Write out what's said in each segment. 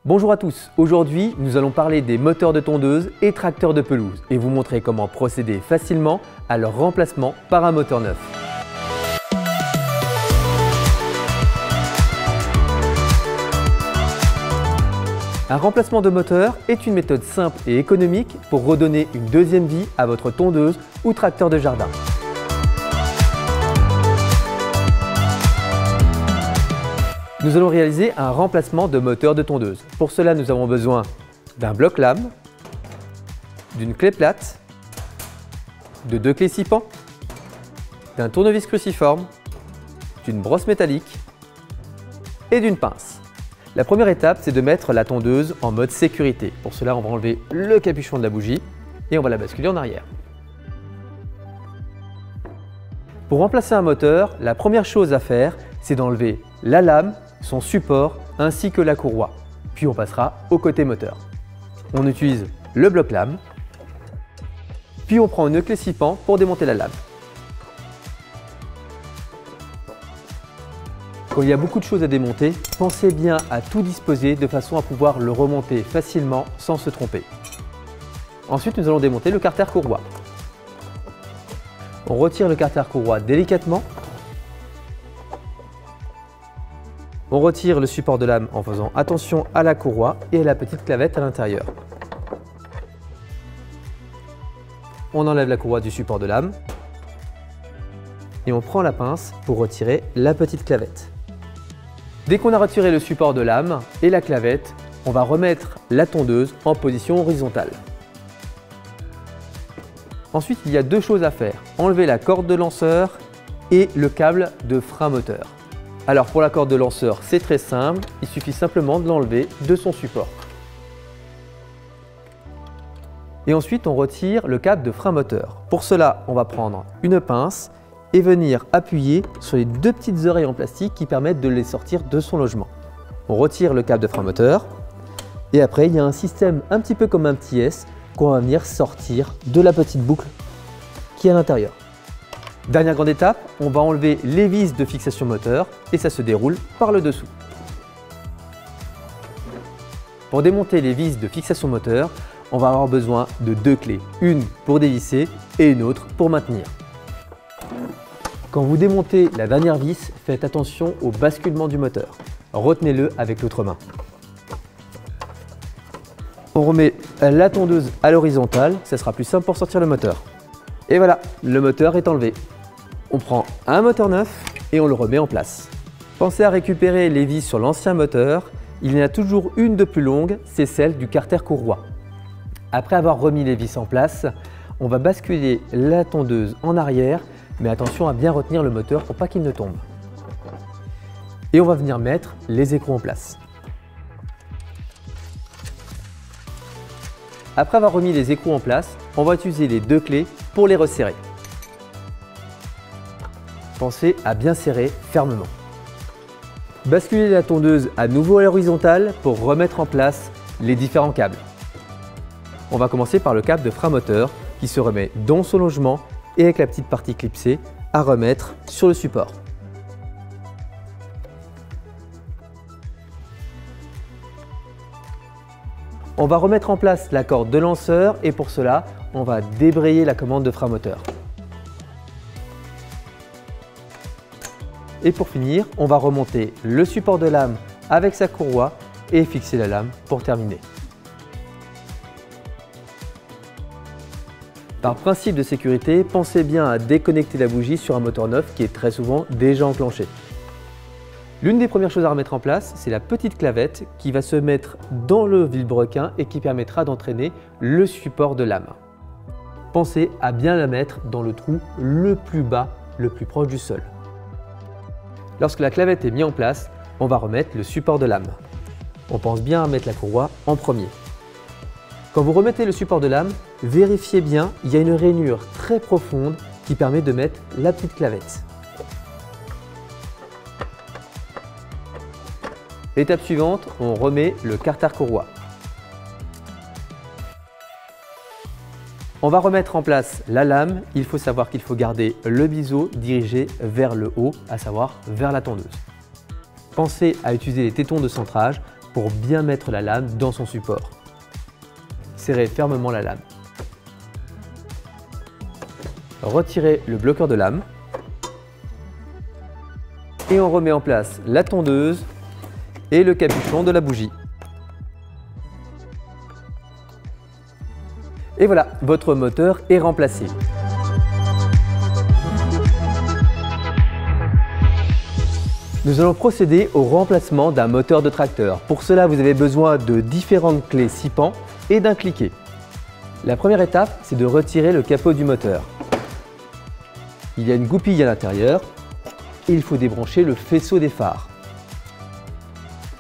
Bonjour à tous, aujourd'hui nous allons parler des moteurs de tondeuse et tracteurs de pelouse et vous montrer comment procéder facilement à leur remplacement par un moteur neuf. Un remplacement de moteur est une méthode simple et économique pour redonner une deuxième vie à votre tondeuse ou tracteur de jardin. Nous allons réaliser un remplacement de moteur de tondeuse. Pour cela, nous avons besoin d'un bloc lame, d'une clé plate, de 2 clés 6 pans, d'un tournevis cruciforme, d'une brosse métallique et d'une pince. La première étape, c'est de mettre la tondeuse en mode sécurité. Pour cela, on va enlever le capuchon de la bougie et on va la basculer en arrière. Pour remplacer un moteur, la première chose à faire, c'est d'enlever la lame, son support ainsi que la courroie. Puis on passera au côté moteur. On utilise le bloc lame, puis on prend une clé 6 pans pour démonter la lame. Quand il y a beaucoup de choses à démonter, pensez bien à tout disposer de façon à pouvoir le remonter facilement sans se tromper. Ensuite, nous allons démonter le carter courroie. On retire le carter courroie délicatement. On retire le support de lame en faisant attention à la courroie et à la petite clavette à l'intérieur. On enlève la courroie du support de lame et on prend la pince pour retirer la petite clavette. Dès qu'on a retiré le support de lame et la clavette, on va remettre la tondeuse en position horizontale. Ensuite, il y a deux choses à faire, enlever la corde de lanceur et le câble de frein moteur. Alors pour la corde de lanceur, c'est très simple, il suffit simplement de l'enlever de son support. Et ensuite, on retire le câble de frein moteur. Pour cela, on va prendre une pince et venir appuyer sur les deux petites oreilles en plastique qui permettent de les sortir de son logement. On retire le câble de frein moteur et après, il y a un système un petit peu comme un petit S qu'on va venir sortir de la petite boucle qui est à l'intérieur. Dernière grande étape, on va enlever les vis de fixation moteur et ça se déroule par le dessous. Pour démonter les vis de fixation moteur, on va avoir besoin de deux clés, une pour dévisser et une autre pour maintenir. Quand vous démontez la dernière vis, faites attention au basculement du moteur. Retenez-le avec l'autre main. On remet la tondeuse à l'horizontale, ça sera plus simple pour sortir le moteur. Et voilà, le moteur est enlevé. On prend un moteur neuf et on le remet en place. Pensez à récupérer les vis sur l'ancien moteur. Il y en a toujours une de plus longue, c'est celle du carter courroie. Après avoir remis les vis en place, on va basculer la tondeuse en arrière, mais attention à bien retenir le moteur pour pas qu'il ne tombe. Et on va venir mettre les écrous en place. Après avoir remis les écrous en place, on va utiliser les deux clés pour les resserrer. Pensez à bien serrer fermement. Basculez la tondeuse à nouveau à l'horizontale pour remettre en place les différents câbles. On va commencer par le câble de frein moteur qui se remet dans son logement et avec la petite partie clipsée à remettre sur le support. On va remettre en place la corde de lanceur et pour cela, on va débrayer la commande de frein moteur. Et pour finir, on va remonter le support de lame avec sa courroie et fixer la lame pour terminer. Par principe de sécurité, pensez bien à déconnecter la bougie sur un moteur neuf qui est très souvent déjà enclenché. L'une des premières choses à remettre en place, c'est la petite clavette qui va se mettre dans le vilebrequin et qui permettra d'entraîner le support de lame. Pensez à bien la mettre dans le trou le plus bas, le plus proche du sol. Lorsque la clavette est mise en place, on va remettre le support de lame. On pense bien à mettre la courroie en premier. Quand vous remettez le support de lame, vérifiez bien, il y a une rainure très profonde qui permet de mettre la petite clavette. Étape suivante, on remet le carter courroie. On va remettre en place la lame. Il faut savoir qu'il faut garder le biseau dirigé vers le haut, à savoir vers la tondeuse. Pensez à utiliser les tétons de centrage pour bien mettre la lame dans son support. Serrez fermement la lame. Retirez le bloqueur de lame et on remet en place la tondeuse et le capuchon de la bougie. Et voilà, votre moteur est remplacé. Nous allons procéder au remplacement d'un moteur de tracteur. Pour cela, vous avez besoin de différentes clés 6 pans et d'un cliquet. La première étape, c'est de retirer le capot du moteur. Il y a une goupille à l'intérieur et il faut débrancher le faisceau des phares.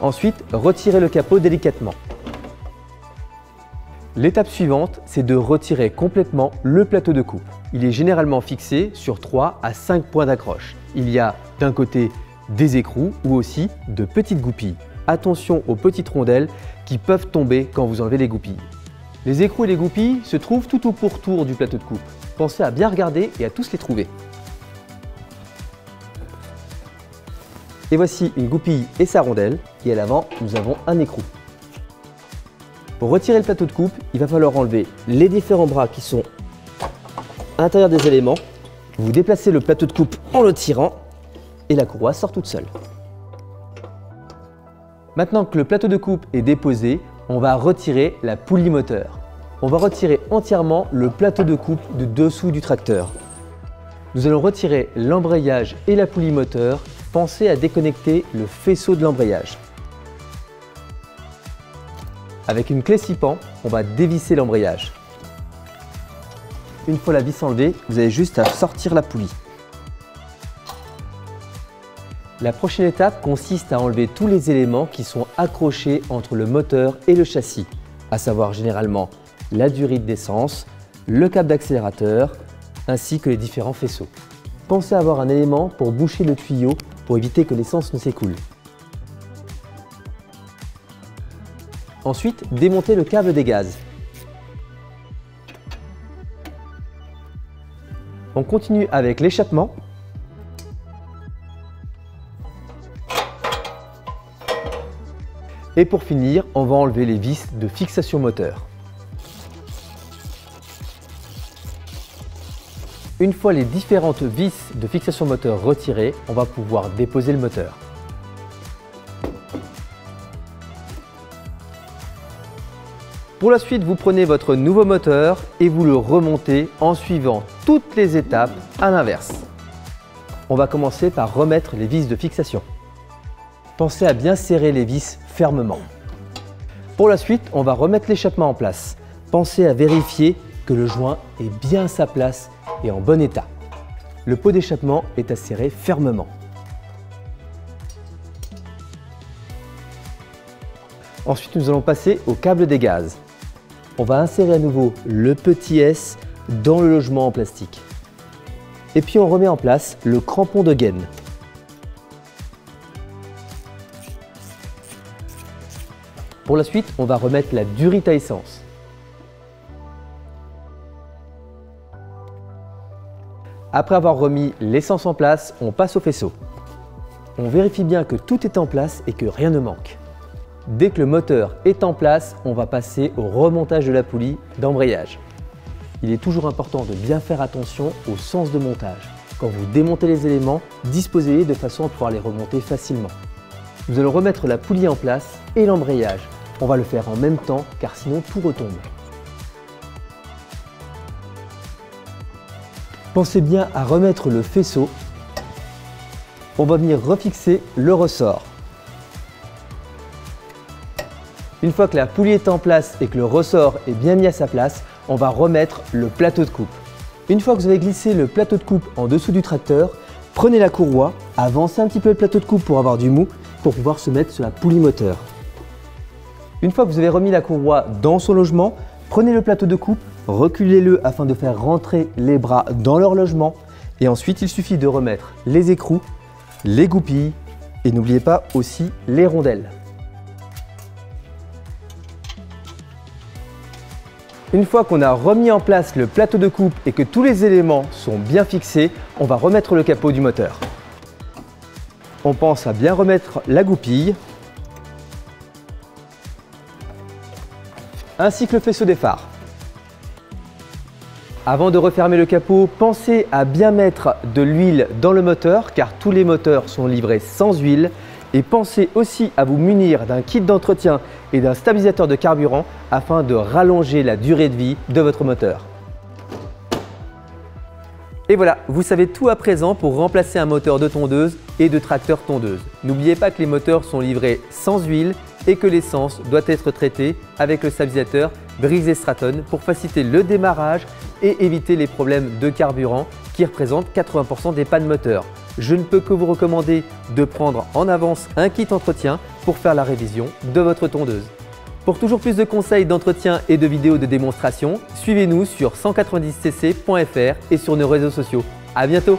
Ensuite, retirez le capot délicatement. L'étape suivante, c'est de retirer complètement le plateau de coupe. Il est généralement fixé sur 3 à 5 points d'accroche. Il y a d'un côté des écrous ou aussi de petites goupilles. Attention aux petites rondelles qui peuvent tomber quand vous enlevez les goupilles. Les écrous et les goupilles se trouvent tout au pourtour du plateau de coupe. Pensez à bien regarder et à tous les trouver. Et voici une goupille et sa rondelle, et à l'avant, nous avons un écrou. Pour retirer le plateau de coupe, il va falloir enlever les différents bras qui sont à l'intérieur des éléments. Vous déplacez le plateau de coupe en le tirant et la courroie sort toute seule. Maintenant que le plateau de coupe est déposé, on va retirer la poulie moteur. On va retirer entièrement le plateau de coupe de dessous du tracteur. Nous allons retirer l'embrayage et la poulie moteur. Pensez à déconnecter le faisceau de l'embrayage. Avec une clé 6 pans, on va dévisser l'embrayage. Une fois la vis enlevée, vous avez juste à sortir la poulie. La prochaine étape consiste à enlever tous les éléments qui sont accrochés entre le moteur et le châssis, à savoir généralement la durite d'essence, le câble d'accélérateur, ainsi que les différents faisceaux. Pensez à avoir un élément pour boucher le tuyau pour éviter que l'essence ne s'écoule. Ensuite, démontez le câble des gaz. On continue avec l'échappement. Et pour finir, on va enlever les vis de fixation moteur. Une fois les différentes vis de fixation moteur retirées, on va pouvoir déposer le moteur. Pour la suite, vous prenez votre nouveau moteur et vous le remontez en suivant toutes les étapes à l'inverse. On va commencer par remettre les vis de fixation. Pensez à bien serrer les vis fermement. Pour la suite, on va remettre l'échappement en place. Pensez à vérifier que le joint est bien à sa place et en bon état. Le pot d'échappement est à serrer fermement. Ensuite, nous allons passer au câble des gaz. On va insérer à nouveau le petit S dans le logement en plastique. Et puis on remet en place le crampon de gaine. Pour la suite, on va remettre la durite à essence. Après avoir remis l'essence en place, on passe au faisceau. On vérifie bien que tout est en place et que rien ne manque. Dès que le moteur est en place, on va passer au remontage de la poulie d'embrayage. Il est toujours important de bien faire attention au sens de montage. Quand vous démontez les éléments, disposez-les de façon à pouvoir les remonter facilement. Nous allons remettre la poulie en place et l'embrayage. On va le faire en même temps car sinon tout retombe. Pensez bien à remettre le faisceau. On va venir refixer le ressort. Une fois que la poulie est en place et que le ressort est bien mis à sa place, on va remettre le plateau de coupe. Une fois que vous avez glissé le plateau de coupe en dessous du tracteur, prenez la courroie, avancez un petit peu le plateau de coupe pour avoir du mou, pour pouvoir se mettre sur la poulie moteur. Une fois que vous avez remis la courroie dans son logement, prenez le plateau de coupe, reculez-le afin de faire rentrer les bras dans leur logement et ensuite il suffit de remettre les écrous, les goupilles et n'oubliez pas aussi les rondelles. Une fois qu'on a remis en place le plateau de coupe et que tous les éléments sont bien fixés, on va remettre le capot du moteur. On pense à bien remettre la goupille. ainsi que le faisceau des phares. Avant de refermer le capot, pensez à bien mettre de l'huile dans le moteur car tous les moteurs sont livrés sans huile. Et pensez aussi à vous munir d'un kit d'entretien et d'un stabilisateur de carburant afin de rallonger la durée de vie de votre moteur. Et voilà, vous savez tout à présent pour remplacer un moteur de tondeuse et de tracteur tondeuse. N'oubliez pas que les moteurs sont livrés sans huile et que l'essence doit être traitée avec le stabilisateur Briggs & Stratton pour faciliter le démarrage et éviter les problèmes de carburant qui représentent 80% des pannes moteur. Je ne peux que vous recommander de prendre en avance un kit entretien pour faire la révision de votre tondeuse. Pour toujours plus de conseils d'entretien et de vidéos de démonstration, suivez-nous sur 190cc.fr et sur nos réseaux sociaux. À bientôt!